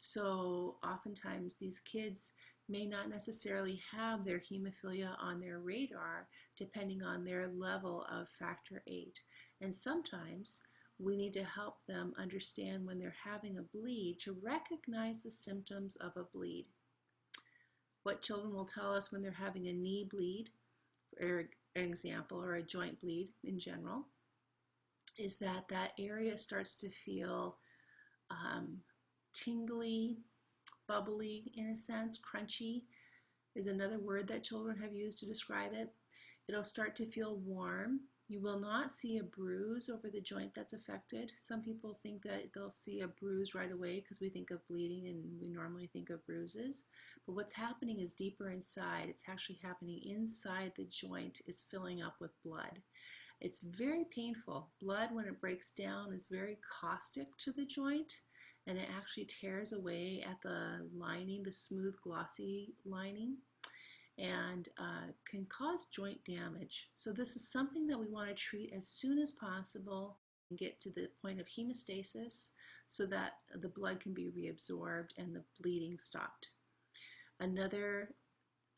So oftentimes these kids may not necessarily have their hemophilia on their radar depending on their level of factor VIII. And sometimes we need to help them understand when they're having a bleed to recognize the symptoms of a bleed. What children will tell us when they're having a knee bleed, for an example, or a joint bleed in general, is that that area starts to feel tingly, bubbly in a sense. Crunchy is another word that children have used to describe it. It'll start to feel warm. You will not see a bruise over the joint that's affected. Some people think that they'll see a bruise right away because we think of bleeding and we normally think of bruises. But what's happening is deeper inside. It's actually happening inside the joint is filling up with blood. It's very painful. Blood, when it breaks down, is very caustic to the joint, and it actually tears away at the lining, the smooth, glossy lining, and can cause joint damage. So this is something that we want to treat as soon as possible and get to the point of hemostasis so that the blood can be reabsorbed and the bleeding stopped. Another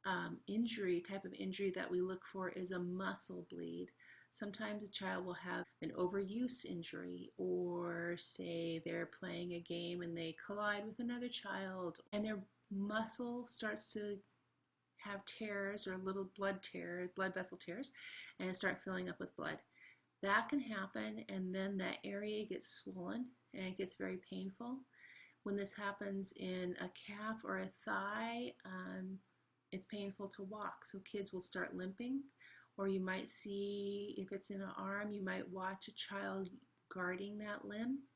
type of injury that we look for is a muscle bleed. Sometimes a child will have an overuse injury, or say they're playing a game and they collide with another child and their muscle starts to have tears or little blood vessel tears, and start filling up with blood. That can happen, and then that area gets swollen and it gets very painful. When this happens in a calf or a thigh, it's painful to walk, so kids will start limping. Or you might see, if it's in an arm, you might watch a child guarding that limb